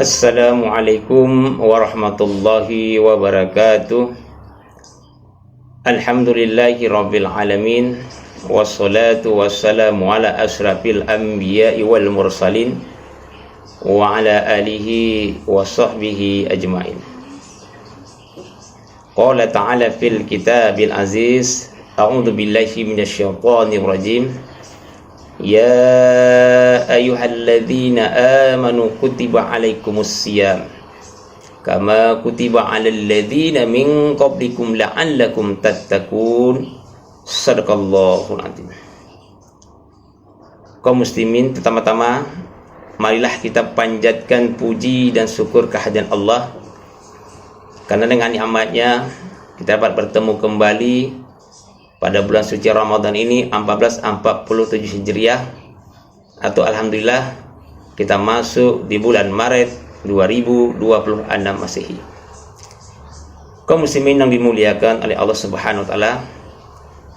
Assalamualaikum warahmatullahi wabarakatuh. Alhamdulillahi rabbil alamin. Wassalatu wassalamu ala asrafil anbiya'i wal mursalin wa ala alihi wa sahbihi ajma'in. Qala ta'ala fil kitabil aziz. A'udzu billahi minasyaitonir rajim. Ya ayyuhalladzina amanu kutiba alaikumus siyam kama kutiba alal ladzina min qablikum la'allakum tattaqun. Shadaqallahul azim. Kaum muslimin, pertama-tama marilah kita panjatkan puji dan syukur kehadiran Allah, karena dengan nikmatnya kita dapat bertemu kembali pada bulan suci Ramadan ini 1447 Hijriah, atau alhamdulillah kita masuk di bulan Maret 2026 Masehi. Kaum muslimin yang dimuliakan oleh Allah Subhanahu wa taala,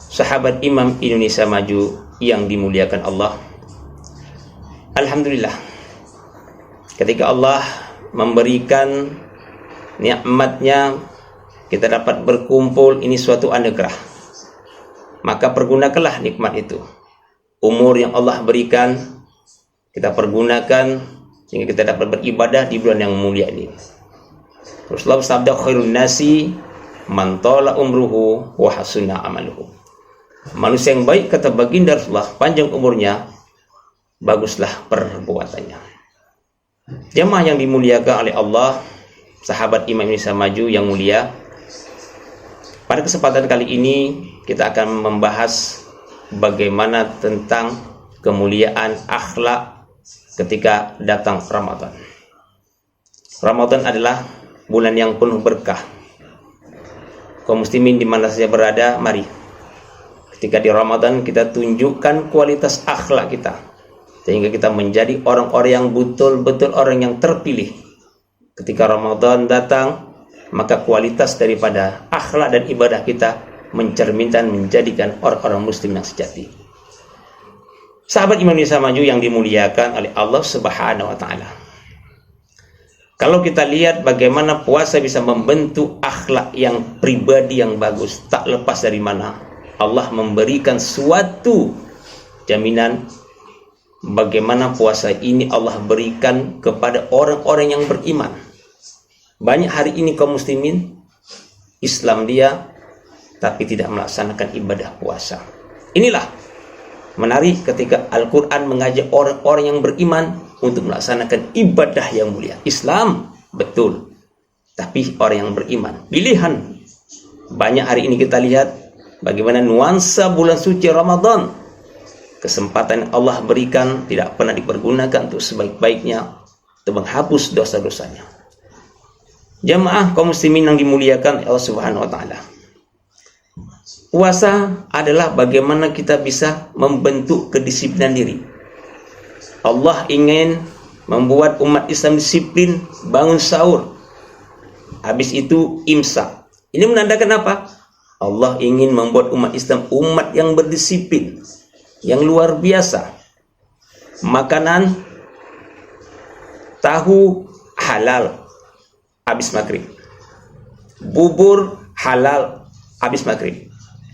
sahabat Imam Indonesia Maju yang dimuliakan Allah. Alhamdulillah, ketika Allah memberikan nikmatnya kita dapat berkumpul, ini suatu anugerah. Maka pergunakanlah nikmat itu. Umur yang Allah berikan kita pergunakan sehingga kita dapat beribadah di bulan yang mulia ini. Rasulullah bersabda, khairun nasi man tala umruhu wa hasuna amaluhu. Manusia yang baik, kata baginda Rasulullah, panjang umurnya, baguslah perbuatannya. Jamaah yang dimuliakan oleh Allah, sahabat Imam Indonesia Maju yang mulia, pada kesempatan kali ini kita akan membahas bagaimana tentang kemuliaan akhlak ketika datang Ramadan. Ramadan adalah bulan yang penuh berkah. Kaum muslimin di mana saja berada, mari ketika di Ramadan kita tunjukkan kualitas akhlak kita, sehingga kita menjadi orang-orang yang betul-betul orang yang terpilih. Ketika Ramadan datang, maka kualitas daripada akhlak dan ibadah kita mencerminkan menjadikan orang-orang muslim yang sejati. Sahabat Imam Indonesia Maju yang dimuliakan oleh Allah Subhanahu wa taala, kalau kita lihat bagaimana puasa bisa membentuk akhlak yang pribadi yang bagus, tak lepas dari mana Allah memberikan suatu jaminan bagaimana puasa ini Allah berikan kepada orang-orang yang beriman. Banyak hari ini kaum muslimin Islam dia tapi tidak melaksanakan ibadah puasa. Inilah menarik ketika Al-Quran mengajak orang-orang yang beriman untuk melaksanakan ibadah yang mulia. Islam betul, tapi orang yang beriman pilihan. Banyak hari ini kita lihat bagaimana nuansa bulan suci Ramadan, kesempatan yang Allah berikan tidak pernah dipergunakan untuk sebaik-baiknya untuk menghapus dosa-dosanya. Jamaah kaum muslimin yang dimuliakan Allah Subhanahu wa taala, puasa adalah bagaimana kita bisa membentuk kedisiplinan diri. Allah ingin membuat umat Islam disiplin bangun sahur, habis itu imsak. Ini menandakan apa? Allah ingin membuat umat Islam umat yang berdisiplin, yang luar biasa. Makanan tahu halal habis maghrib, bubur halal habis maghrib.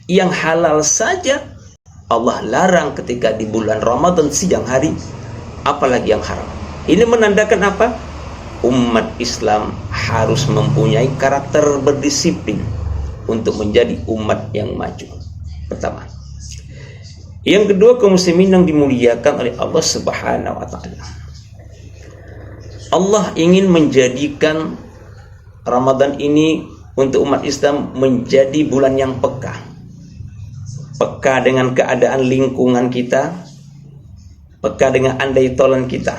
Yang halal saja Allah larang ketika di bulan Ramadan siang hari, apalagi yang haram. Ini menandakan apa? Umat Islam harus mempunyai karakter berdisiplin untuk menjadi umat yang maju. Pertama. Yang kedua, kaum muslimin yang dimuliakan oleh Allah Subhanahu wa taala, Allah ingin menjadikan Ramadan ini untuk umat Islam menjadi bulan yang peka. Peka dengan keadaan lingkungan kita, peka dengan andai tolan kita.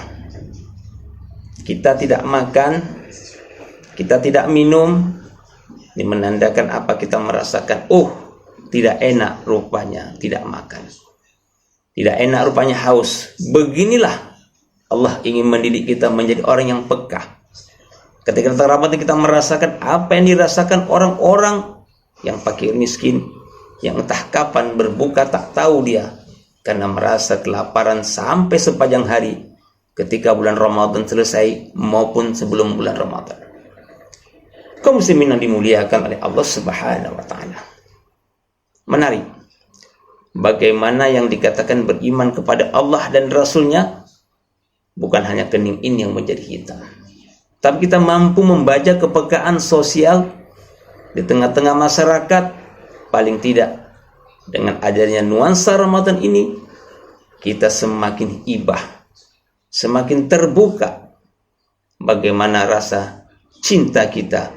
Kita tidak makan, kita tidak minum. Ini menandakan apa? Kita merasakan, tidak enak rupanya tidak makan, tidak enak rupanya haus. Beginilah Allah ingin mendidik kita menjadi orang yang peka. Ketika datang Ramadan kita merasakan apa yang dirasakan orang-orang yang fakir miskin, yang entah kapan berbuka tak tahu dia, karena merasa kelaparan sampai sepanjang hari, ketika bulan Ramadan selesai maupun sebelum bulan Ramadan. Kaum muslimin yang dimuliakan oleh Allah Subhanahu wa taala. Menarik. Bagaimana yang dikatakan beriman kepada Allah dan Rasul-Nya bukan hanya kening ini yang menjadi hitam. Tapi kita mampu membaca kepekaan sosial di tengah-tengah masyarakat. Paling tidak dengan adanya nuansa Ramadan ini, kita semakin ibah, semakin terbuka bagaimana rasa cinta kita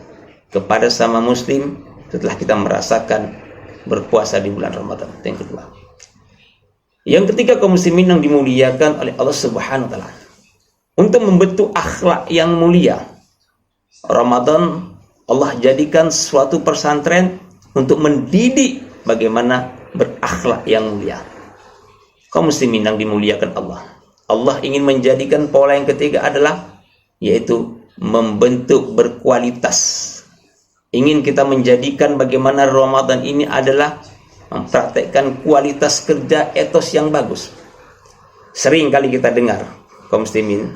kepada sama muslim setelah kita merasakan berpuasa di bulan Ramadan. Yang kedua. Yang ketiga, kaum muslimin yang dimuliakan oleh Allah Subhanahu wa taala. Untuk membentuk akhlak yang mulia, Ramadan Allah jadikan suatu pesantren untuk mendidik bagaimana berakhlak yang mulia. Kaum muslimin yang dimuliakan Allah. Allah ingin menjadikan pola yang ketiga adalah yaitu membentuk berkualitas. Ingin kita menjadikan bagaimana Ramadan ini adalah mempraktekkan kualitas kerja etos yang bagus. Sering kali kita dengar, kaum muslimin,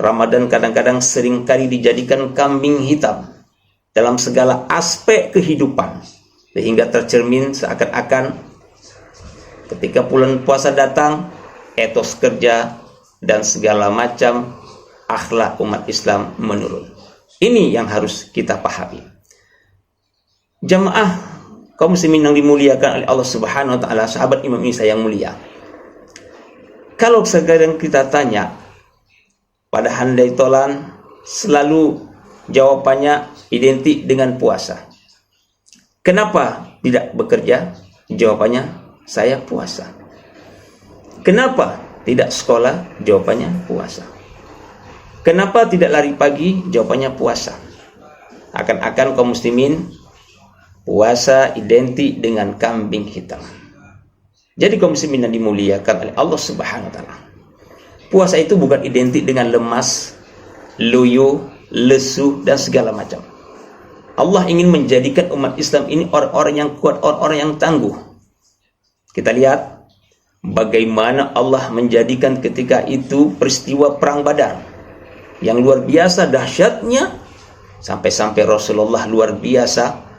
Ramadan kadang-kadang sering kali dijadikan kambing hitam dalam segala aspek kehidupan, sehingga tercermin seakan-akan ketika bulan puasa datang, etos kerja dan segala macam akhlak umat Islam menurun. Ini yang harus kita pahami. Jamaah kaum muslimin yang dimuliakan oleh Allah Subhanahu wa taala, sahabat Imam Isa yang mulia. Kalau sekarang kita tanya pada handai tolan, selalu jawabannya identik dengan puasa. Kenapa tidak bekerja? Jawabannya, saya puasa. Kenapa tidak sekolah? Jawabannya, puasa. Kenapa tidak lari pagi? Jawabannya, puasa. Akan-akan kaum muslimin, puasa identik dengan kambing hitam. Jadi kaum muslimin yang dimuliakan oleh Allah Subhanahu wa taala, puasa itu bukan identik dengan lemas, loyo, lesu dan segala macam. Allah ingin menjadikan umat Islam ini orang-orang yang kuat, orang-orang yang tangguh. Kita lihat bagaimana Allah menjadikan ketika itu peristiwa perang Badar yang luar biasa dahsyatnya, sampai-sampai Rasulullah luar biasa.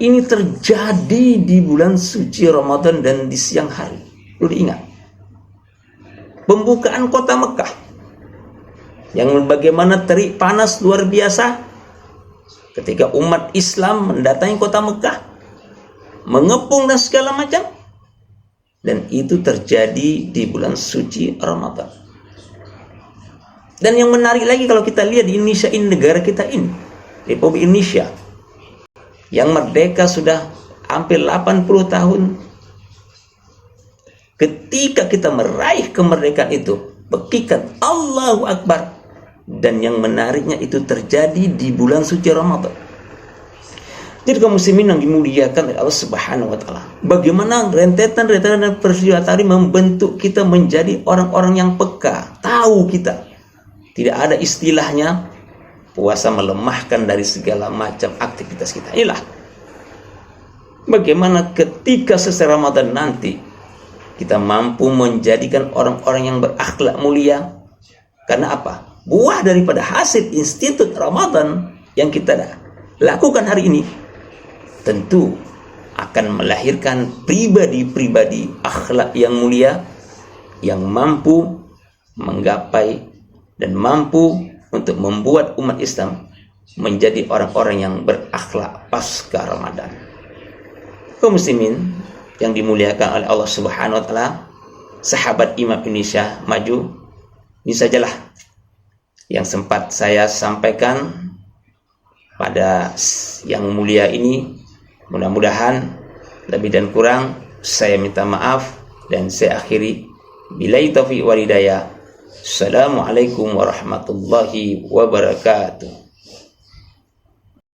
Ini terjadi di bulan suci Ramadan dan di siang hari. Perlu diingat. Pembukaan kota Mekah yang bagaimana terik panas luar biasa ketika umat Islam mendatangi kota Mekah, mengepung dan segala macam, dan itu terjadi di bulan suci Ramadan. Dan yang menarik lagi kalau kita lihat di Indonesia ini, negara kita ini, Republik Indonesia yang merdeka sudah hampir 80 tahun. Ketika kita meraih kemerdekaan itu, begikan Allahu Akbar. Dan yang menariknya itu terjadi di bulan suci Ramadan. Jadi kaum muslimin yang dimuliakan oleh Allah Subhanahu wa taala, bagaimana rentetan peristiwa tadi membentuk kita menjadi orang-orang yang peka, tahu kita. Tidak ada istilahnya puasa melemahkan dari segala macam aktivitas kita. Inilah bagaimana ketika selesai Ramadan nanti kita mampu menjadikan orang-orang yang berakhlak mulia. Karena apa? Buah daripada hasil institut Ramadan yang kita lakukan hari ini tentu akan melahirkan pribadi-pribadi akhlak yang mulia yang mampu menggapai dan mampu untuk membuat umat Islam menjadi orang-orang yang berakhlak pasca Ramadan. Kaum muslimin yang dimuliakan oleh Allah Subhanahu wa taala, sahabat Imam Indonesia maju, ini sajalah yang sempat saya sampaikan pada yang mulia ini. Mudah-mudahan lebih dan kurang saya minta maaf dan saya akhiri. Billahi taufiq wal hidayah. Assalamualaikum warahmatullahi wabarakatuh.